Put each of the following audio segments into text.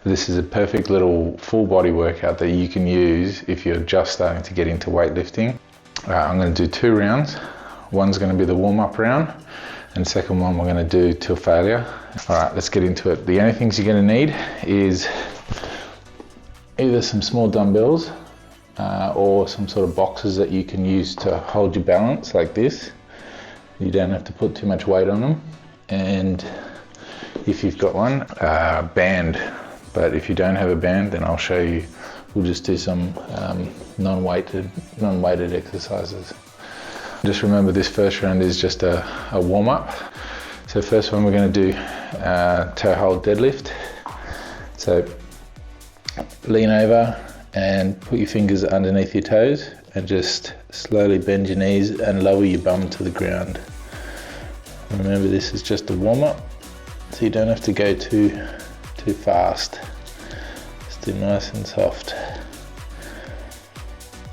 This is a perfect little full body workout that you can use if you're just starting to get into weightlifting. I'm going to do 2 rounds. One's going to be the warm-up round, and the second one we're going to do till failure. All right, let's get into it. The only things you're going to need is either some small dumbbells or some sort of boxes that you can use to hold your balance like this. You don't have to put too much weight on them. And if you've got one, band. But if you don't have a band, then I'll show you. We'll just do some non-weighted exercises. Just remember, this first round is just a warm-up. So first one we're going to do toe hold deadlift. So lean over and put your fingers underneath your toes and just slowly bend your knees and lower your bum to the ground. Remember, this is just a warm-up, so you don't have to go too fast. Just do nice and soft.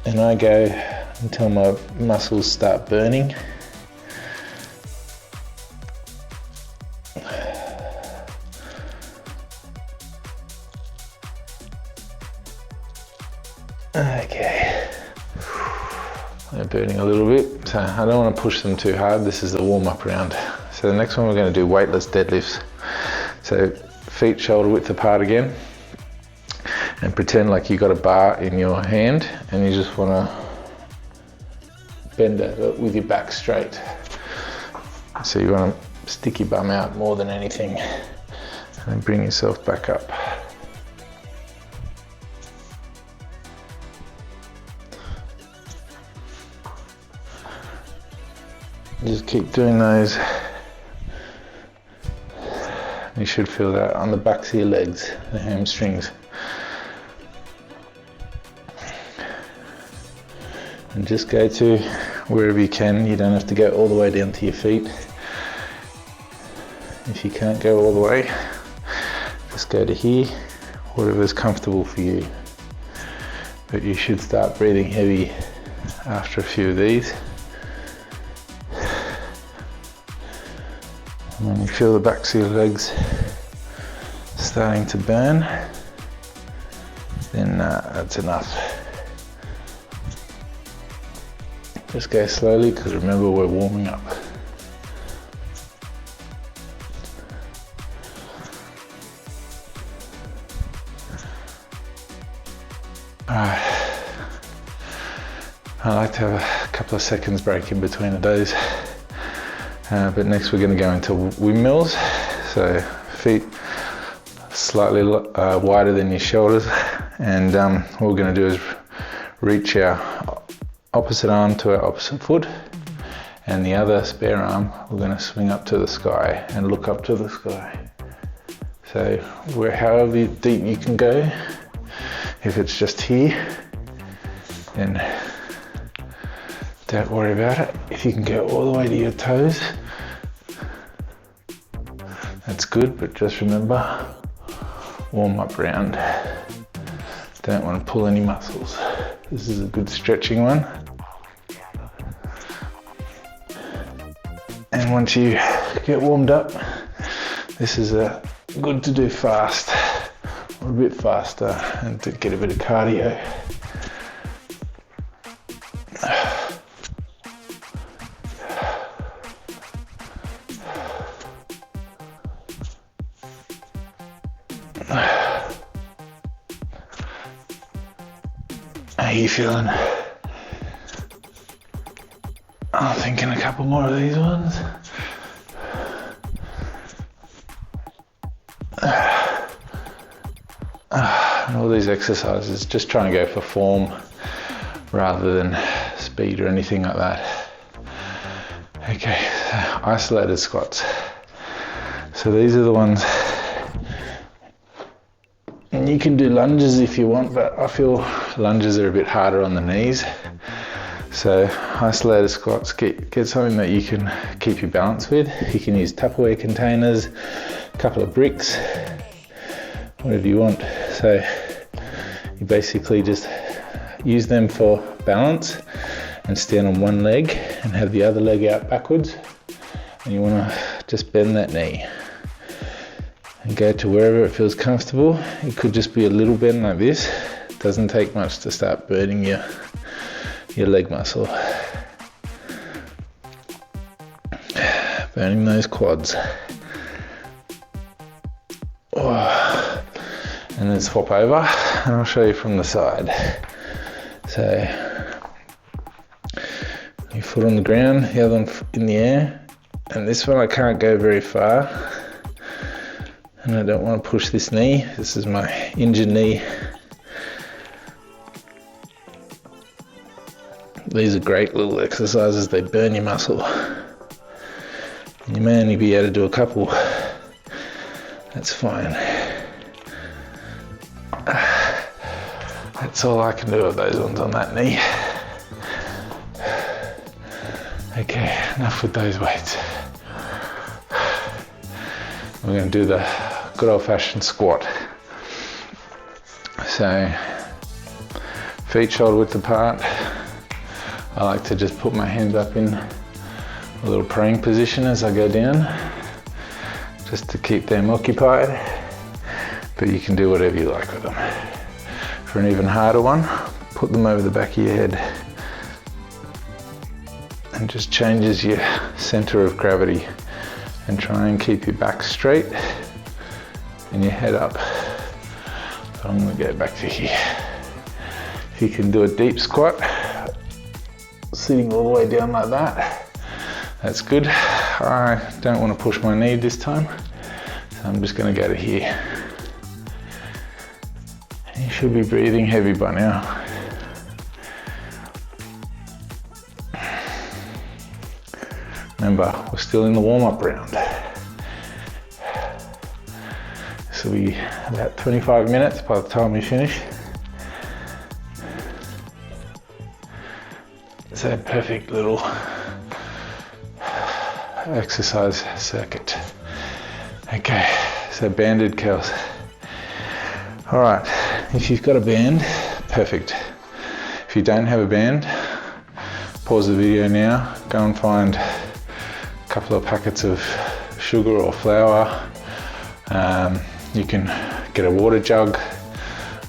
And I go until my muscles start burning. Okay, they're burning a little bit, so I don't want to push them too hard. This is the warm-up round. So the next one we're going to do weightless deadlifts. So feet shoulder width apart again, and pretend like you got a bar in your hand and you just want to bend over with your back straight. So you want to stick your bum out more than anything, and then bring yourself back up. Just keep doing those. You should feel that on the backs of your legs, the hamstrings. And just go to wherever you can. You don't have to go all the way down to your feet. If you can't go all the way, just go to here, whatever's comfortable for you. But you should start breathing heavy after a few of these. And when you feel the backs of your legs starting to burn, then that's enough. Just go slowly, because remember, we're warming up. Alright, I like to have a couple of seconds break in between of those. But next we're going to go into windmills. So feet slightly wider than your shoulders, and what we're going to do is reach our opposite arm to our opposite foot, and the other spare arm we're going to swing up to the sky and look up to the sky. So however deep you can go. If it's just here, then don't worry about it. If you can go all the way to your toes, that's good, but just remember, warm-up round. Don't want to pull any muscles. This is a good stretching one. And once you get warmed up, this is good to do fast, or a bit faster, and to get a bit of cardio. How are you feeling? I'm thinking a couple more of these ones. And all these exercises, just trying to go for form rather than speed or anything like that. Okay, so isolated squats. So these are the ones. And you can do lunges if you want, but I feel lunges are a bit harder on the knees. So isolated squats, get something that you can keep your balance with. You can use Tupperware containers, a couple of bricks, whatever you want. So you basically just use them for balance and stand on one leg and have the other leg out backwards. And you want to just bend that knee. and go to wherever it feels comfortable. It could just be a little bend like this. It doesn't take much to start burning your leg muscle. Burning those quads. Oh. And then swap over and I'll show you from the side. So, your foot on the ground, the other one in the air. And this one I can't go very far. And I don't want to push this knee. This is my injured knee. These are great little exercises. They burn your muscle. And you may only be able to do a couple. That's fine. That's all I can do with those ones on that knee. Okay, enough with those weights. We're going to do the good old-fashioned squat. So, feet shoulder width apart. I like to just put my hands up in a little praying position as I go down, just to keep them occupied. But you can do whatever you like with them. For an even harder one, put them over the back of your head. And just changes your center of gravity. And try and keep your back straight and your head up. So I'm going to go back to here. If you can do a deep squat, sitting all the way down like that, that's good. I don't want to push my knee this time, so I'm just going to go to here. You should be breathing heavy by now. Remember, we're still in the warm-up round. This will be about 25 minutes by the time we finish. It's a perfect little exercise circuit. Okay, so banded curls. All right, if you've got a band, perfect. If you don't have a band, pause the video now, go and find couple of packets of sugar or flour. You can get a water jug,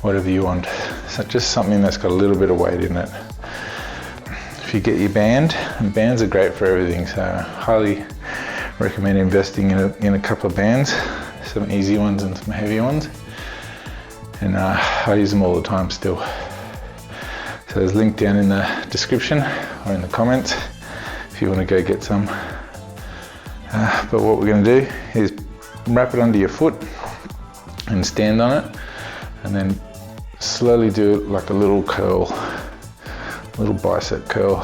whatever you want. So just something that's got a little bit of weight in it. If you get your band, and bands are great for everything, so I highly recommend investing in a couple of bands, some easy ones and some heavy ones. And I use them all the time still. So there's a link down in the description or in the comments if you want to go get some. But what we're going to do is wrap it under your foot and stand on it, and then slowly do it like a little curl, little bicep curl.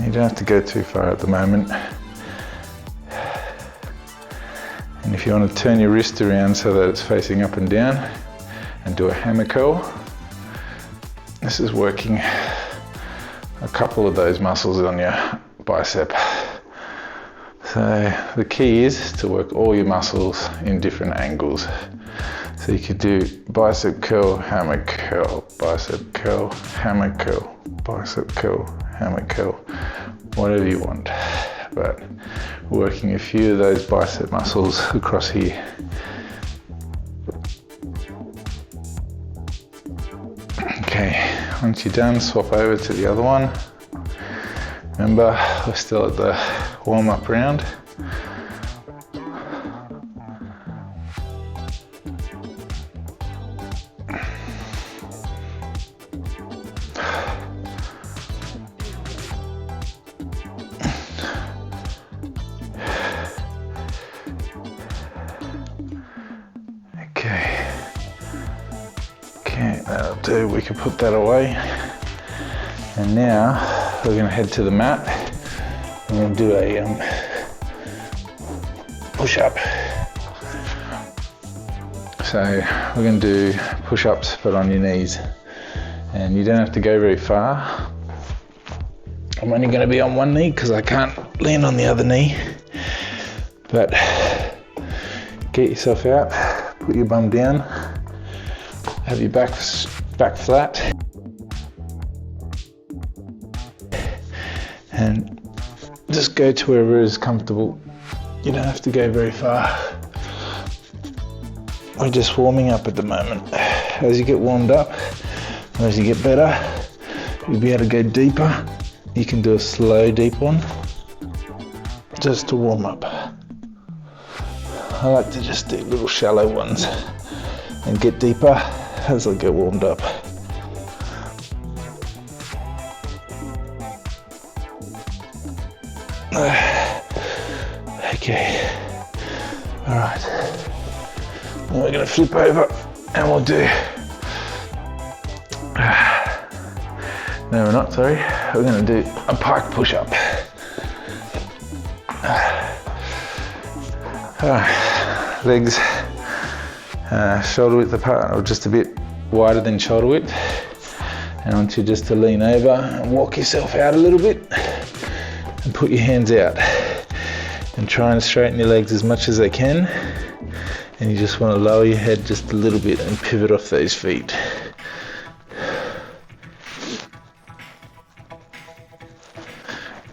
You don't have to go too far at the moment. And if you want to turn your wrist around so that it's facing up and down and do a hammer curl, this is working a couple of those muscles on your bicep. So the key is to work all your muscles in different angles. So you could do bicep curl, hammer curl, bicep curl, hammer curl, bicep curl, hammer curl, whatever you want. But working a few of those bicep muscles across here. Okay, once you're done, swap over to the other one. Remember, we're still at the warm-up round. Okay, that'll do. We can put that away. And now we're going to head to the mat. I'm going to do a push-up. So we're going to do push-ups but on your knees. And you don't have to go very far. I'm only going to be on one knee because I can't lean on the other knee. But get yourself out, put your bum down, have your back flat. And just go to wherever is comfortable. You don't have to go very far. we're just warming up at the moment. As you get warmed up, as you get better, you'll be able to go deeper. You can do a slow deep one, just to warm up. I like to just do little shallow ones and get deeper as I get warmed up. Okay, all right. Now we're gonna flip over and we'll do, no we're not, sorry. We're gonna do a pike push-up. Legs shoulder width apart, or just a bit wider than shoulder width. And I want you just to lean over and walk yourself out a little bit and put your hands out and try and straighten your legs as much as they can. And you just want to lower your head just a little bit and pivot off those feet.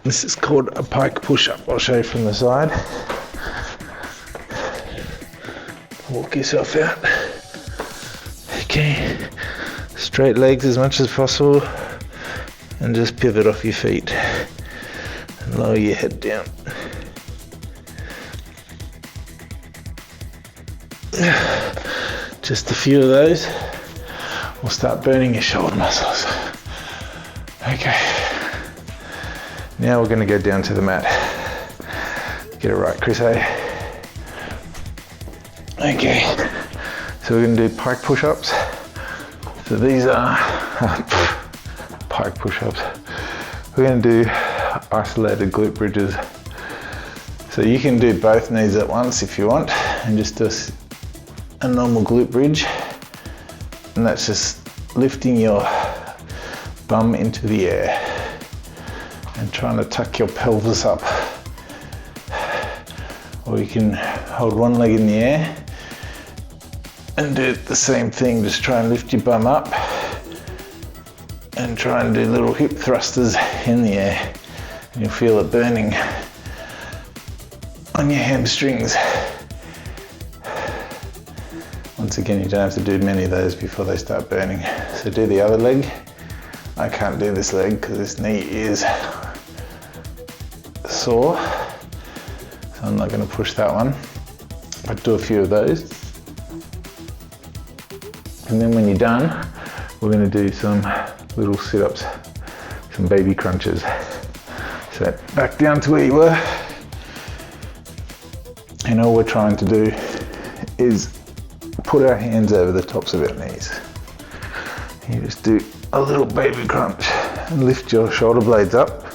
This is called a pike push-up. I'll show you from the side. Walk yourself out. Okay, straight legs as much as possible and just pivot off your feet and lower your head down. Just a few of those will start burning your shoulder muscles. Okay, now we're going to go down to the mat. Get it right, Chris, eh? Okay, so we're going to do pike push-ups. So these are pike push-ups. We're going to do isolated glute bridges. So you can do both knees at once if you want, and just do a normal glute bridge. And that's just lifting your bum into the air and trying to tuck your pelvis up. Or you can hold one leg in the air and do the same thing, just try and lift your bum up and try and do little hip thrusters in the air. And you'll feel it burning on your hamstrings. Once again, you don't have to do many of those before they start burning. So do the other leg. I can't do this leg because this knee is sore. So I'm not going to push that one, but do a few of those. And then when you're done, we're going to do some little sit-ups, some baby crunches. So back down to where you were. And all we're trying to do is put our hands over the tops of our knees. You just do a little baby crunch and lift your shoulder blades up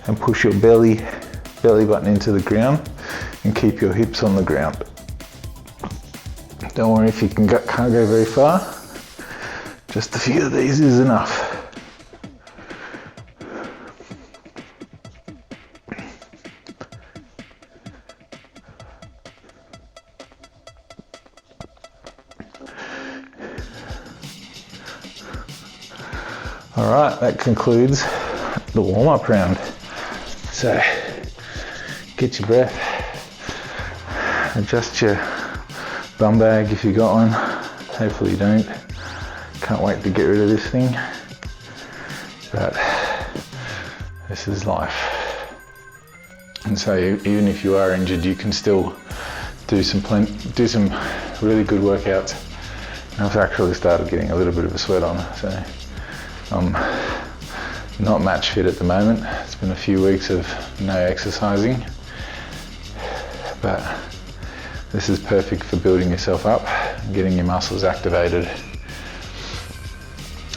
and push your belly button into the ground and keep your hips on the ground. Don't worry if you can't go very far. Just a few of these is enough. All right, that concludes the warm-up round. So get your breath, adjust your bum bag if you got one. Hopefully you don't. Can't wait to get rid of this thing. But this is life. And so even if you are injured, you can still do some really good workouts. And I've actually started getting a little bit of a sweat on, so I'm not match fit at the moment. It's been a few weeks of no exercising, but this is perfect for building yourself up and getting your muscles activated.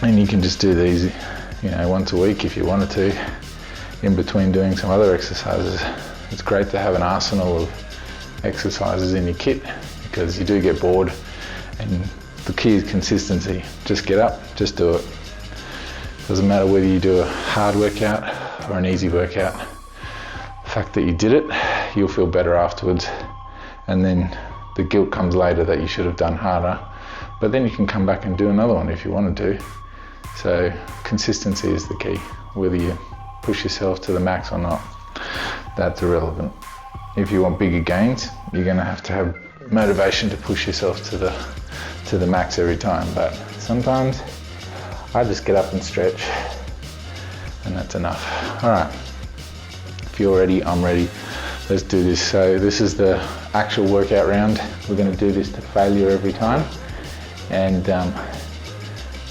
And you can just do these, once a week if you wanted to, in between doing some other exercises. It's great to have an arsenal of exercises in your kit because you do get bored, and the key is consistency. Just get up, just do it. Doesn't matter whether you do a hard workout or an easy workout. The fact that you did it, you'll feel better afterwards. And then the guilt comes later that you should have done harder. But then you can come back and do another one if you wanted to. So consistency is the key. Whether you push yourself to the max or not, that's irrelevant. If you want bigger gains, you're going to have motivation to push yourself to the max every time, but sometimes I just get up and stretch and that's enough. All right, if you're ready, I'm ready. Let's do this. So this is the actual workout round. We're going to do this to failure every time, and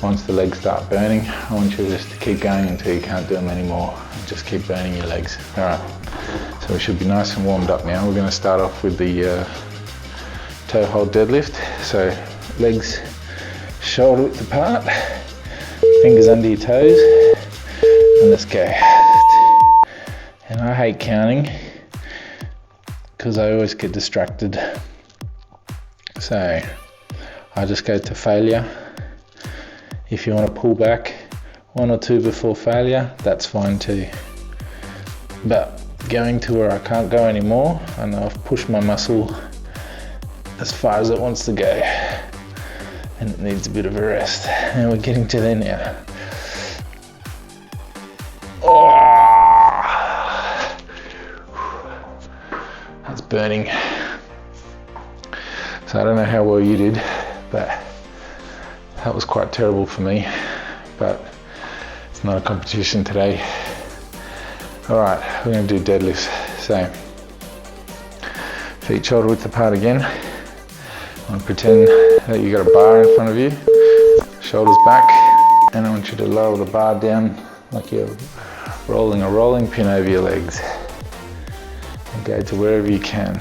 once the legs start burning, I want you just to keep going until you can't do them anymore. Just keep burning your legs. All right, so we should be nice and warmed up now. We're going to start off with the toe hold deadlift. So legs shoulder width apart, fingers under your toes, and let's go. And I hate counting because I always get distracted. So I just go to failure. If you want to pull back 1 or 2 before failure, that's fine too. But going to where I can't go anymore, I know I've pushed my muscle as far as it wants to go and it needs a bit of a rest. And we're getting to there now. Oh, that's burning. So I don't know how well you did, but that was quite terrible for me, but it's not a competition today. All right, we're going to do deadlifts. So feet shoulder width apart again. I want to pretend that you got a bar in front of you, shoulders back, and I want you to lower the bar down like you're rolling a rolling pin over your legs. And go to wherever you can.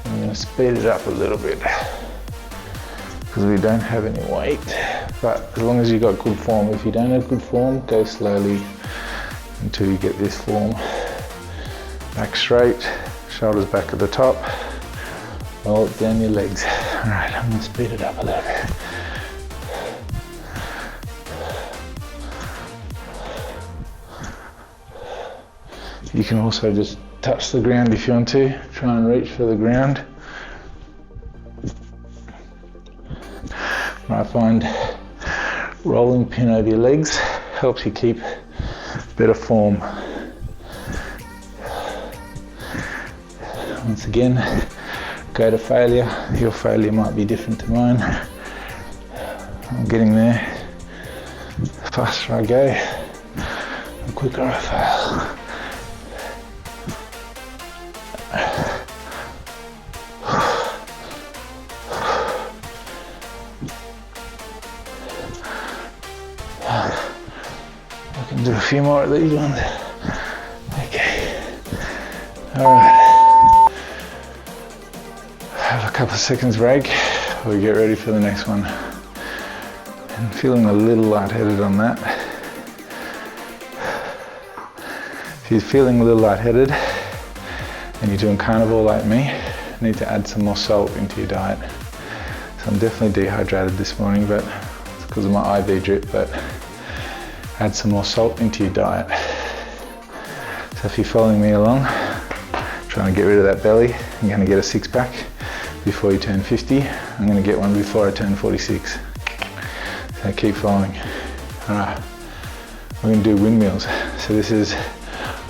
I'm going to speed it up a little bit, because we don't have any weight, but as long as you've got good form. If you don't have good form, go slowly until you get this form. Back straight, shoulders back at the top, roll it down your legs. All right, I'm gonna speed it up a little bit. You can also just touch the ground if you want to, try and reach for the ground. I find rolling pin over your legs helps you keep better form. Once again, go to failure. Your failure might be different to mine. I'm getting there. The faster I go, the quicker I fail. I can do a few more of these ones. Okay. All right. Have a couple of seconds break. We'll get ready for the next one. I'm feeling a little lightheaded on that. If you're feeling a little lightheaded and you're doing carnivore like me, you need to add some more salt into your diet. So I'm definitely dehydrated this morning, but it's because of my IV drip, but add some more salt into your diet. So if you're following me along, trying to get rid of that belly, I'm going to get a 6-pack before you turn 50. I'm going to get one before I turn 46. So keep following. Alright, we're going to do windmills. So this is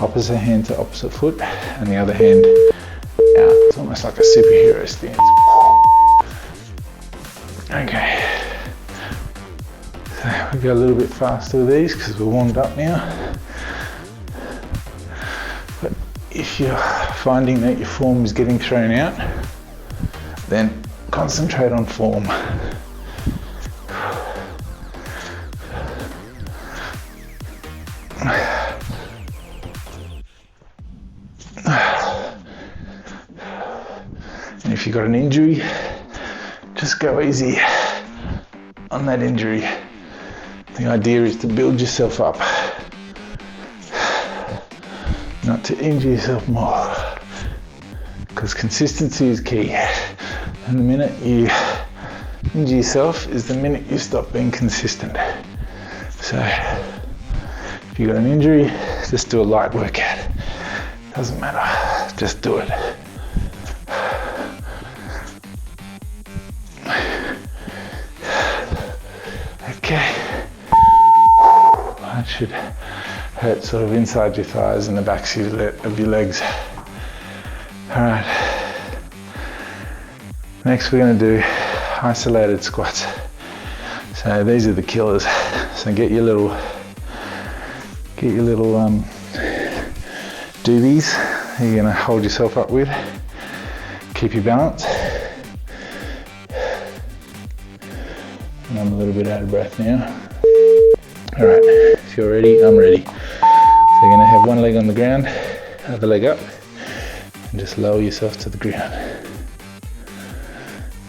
opposite hand to opposite foot and the other hand out. It's almost like a superhero stance. Okay. So we go a little bit faster with these because we're warmed up now. But if you're finding that your form is getting thrown out, then concentrate on form. And if you've got an injury, just go easy on that injury. The idea is to build yourself up, not to injure yourself more, because consistency is key. And the minute you injure yourself is the minute you stop being consistent. So if you've got an injury, just do a light workout. Doesn't matter, just do it. Okay. That should hurt sort of inside your thighs and the backs of your legs. All right. Next we're going to do isolated squats. So these are the killers. So get your little doobies that you're going to hold yourself up with. Keep your balance. And I'm a little bit out of breath now. All right, if you're ready, I'm ready. So you're going to have one leg on the ground, other leg up, and just lower yourself to the ground.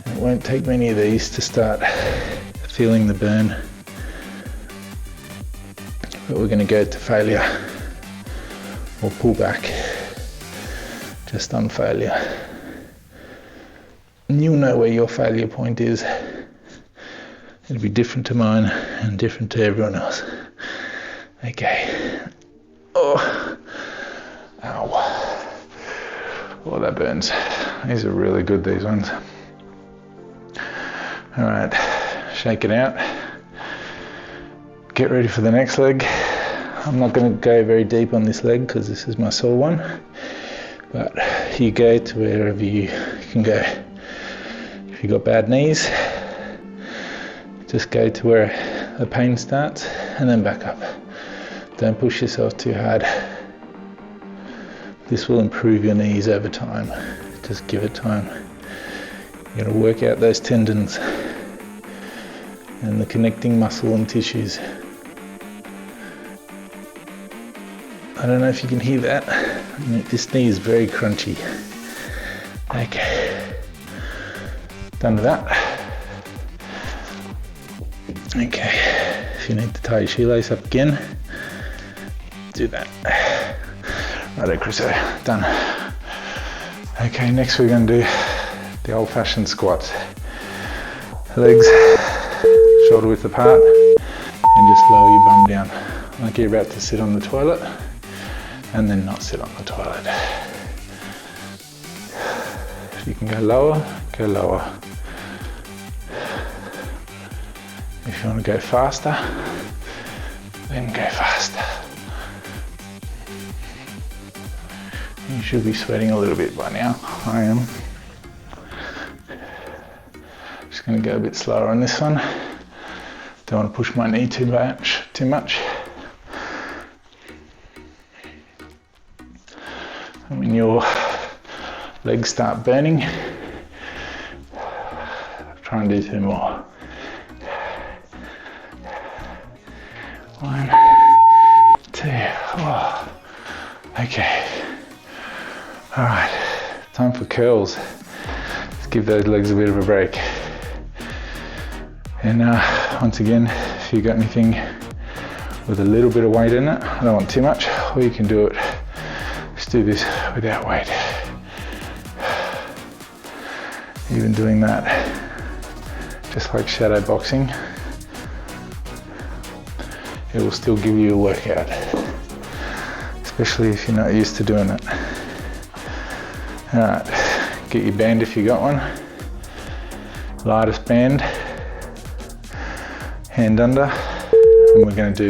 It won't take many of these to start feeling the burn, but we're going to go to failure or pull back just on failure. And you'll know where your failure point is. It'll be different to mine and different to everyone else. Okay. Oh, ow. Oh, that burns. These are really good, these ones. All right, shake it out. Get ready for the next leg. I'm not going to go very deep on this leg because this is my sore one, but you go to wherever you can go. If you've got bad knees, just go to where the pain starts and then back up. Don't push yourself too hard. This will improve your knees over time. Just give it time. You gotta work out those tendons and the connecting muscle and tissues. I don't know if you can hear that. This knee is very crunchy. Okay, done with that. Okay, if you need to tie your shoelace up again, do that. Righto, Chriso, done. Okay, next we're going to do the old-fashioned squats. Legs shoulder width apart, and just lower your bum down like you're about to sit on the toilet, and then not sit on the toilet. If you can go lower, go lower. If you want to go faster, then go faster. You should be sweating a little bit by now. I am. Just going to go a bit slower on this one. Don't want to push my knee too much. And when your legs start burning, try and do 2 more. 1, 2, oh. Okay. All right, time for curls. Let's give those legs a bit of a break. And once again, if you've got anything with a little bit of weight in it, I don't want too much, or you can do it, just do this without weight. Even doing that, just like shadow boxing, it will still give you a workout, especially if you're not used to doing it. All right, get your band if you got one. Lightest band, hand under, and we're going to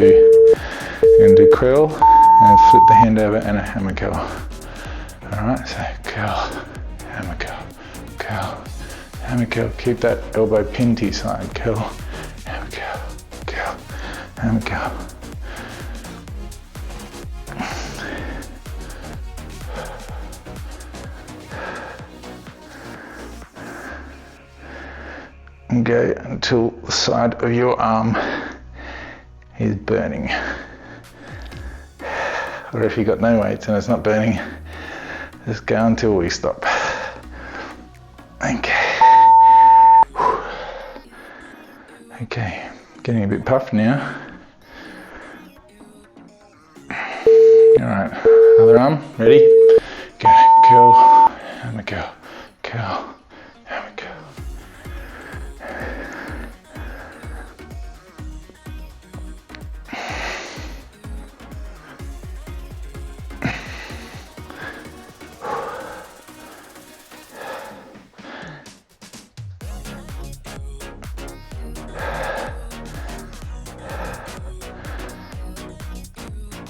do curl and flip the hand over and a hammer curl. All right, so curl, hammer curl, curl, hammer curl. Keep that elbow pinned to your side. Curl, hammer curl, curl, hammer curl. And go until the side of your arm is burning. Or if you've got no weights and it's not burning, just go until we stop. Okay. Okay, getting a bit puffed now. All right, other arm, ready? Go, curl, hammer curl, curl, hammer curl.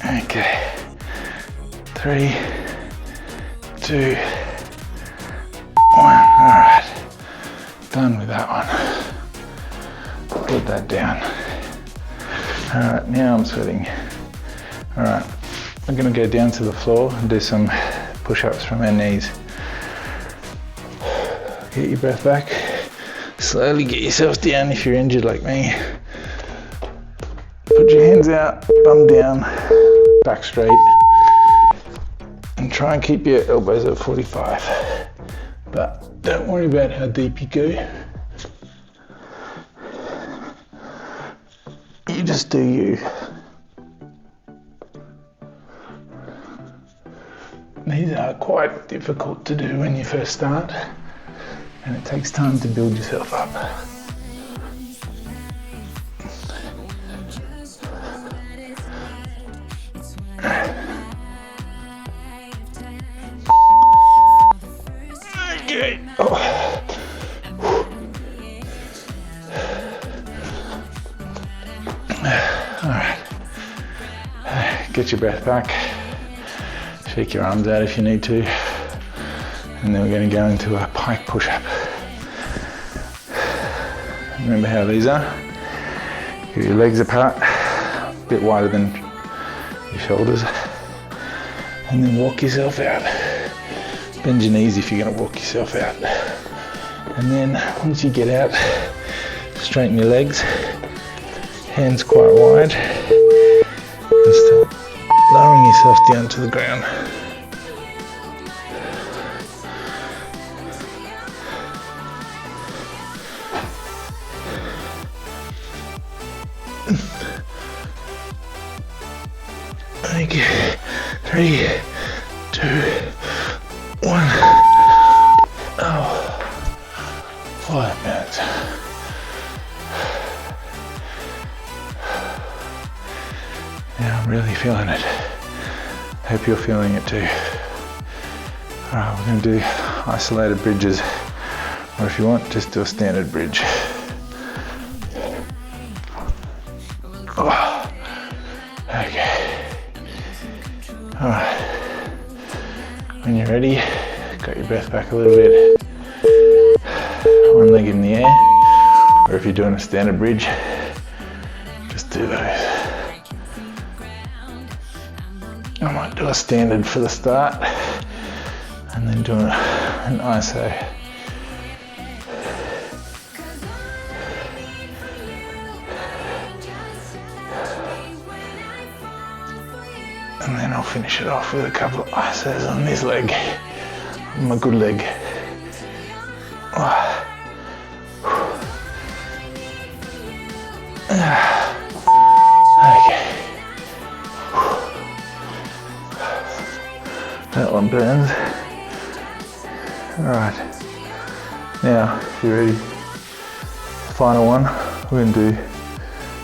Okay, 3, 2, 1. All right, Done with that one. Put that down. All right, now I'm sweating. All right, I'm gonna go down to the floor and do some push-ups from our knees. Get your breath back. Slowly get yourself down if you're injured like me. Put your hands out, bum down, back straight. And try and keep your elbows at 45. But don't worry about how deep you go. You just do you. These are quite difficult to do when you first start, and it takes time to build yourself up. Okay. Oh. All right. Get your breath back. Shake your arms out if you need to. And then we're going to go into a pike push-up. Remember how these are? Get your legs apart, a bit wider than your shoulders. And then walk yourself out. Bend your knees if you're going to walk yourself out. And then once you get out, straighten your legs, hands quite wide, and start lowering yourself down to the ground. Okay, 3, 2, 1. Oh, 5 minutes. Yeah, I'm really feeling it. Hope you're feeling it too. Alright, we're going to do isolated bridges, or if you want, just do a standard bridge. Oh, okay. Alright. When you're ready, got your breath back a little bit. One leg in the air, or if you're doing a standard bridge, just do those. I might do a standard for the start and then do an ISO. And then I'll finish it off with a couple of ISOs on this leg, on my good leg. Okay. That one burns. Alright. Now, if you're ready, final one, we're going to do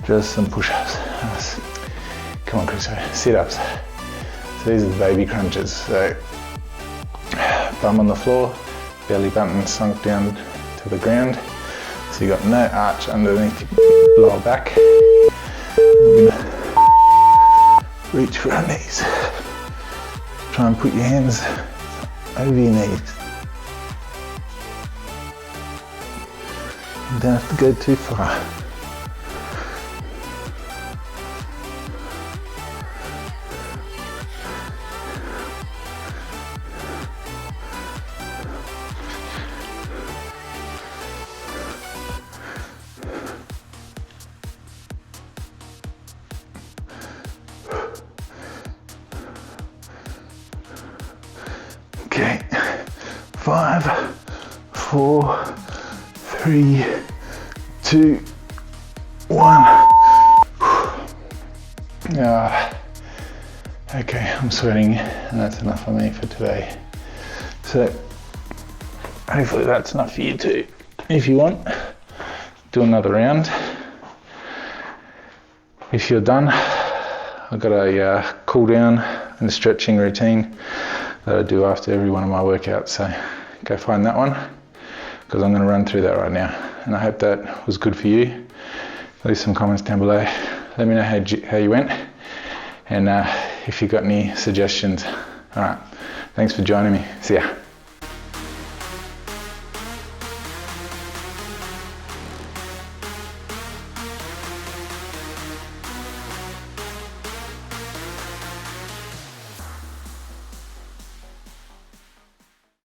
just some push-ups. Come on, Chris, sit-ups. So these are the baby crunches. So, bum on the floor, belly button sunk down to the ground. So you've got no arch underneath your lower back. We're going to reach for our knees. Try and put your hands over your knees. You don't have to go too far. Okay, 5, 4, 3, 2, 1. Okay, I'm sweating, and that's enough for me for today. So, hopefully that's enough for you too. If you want, do another round. If you're done, I've got a cool down and stretching routine that I do after every one of my workouts, so go find that one, because I'm going to run through that right now. And I hope that was good for you. Leave some comments down below. Let me know how you went, and if you've got any suggestions. Alright, thanks for joining me. See ya.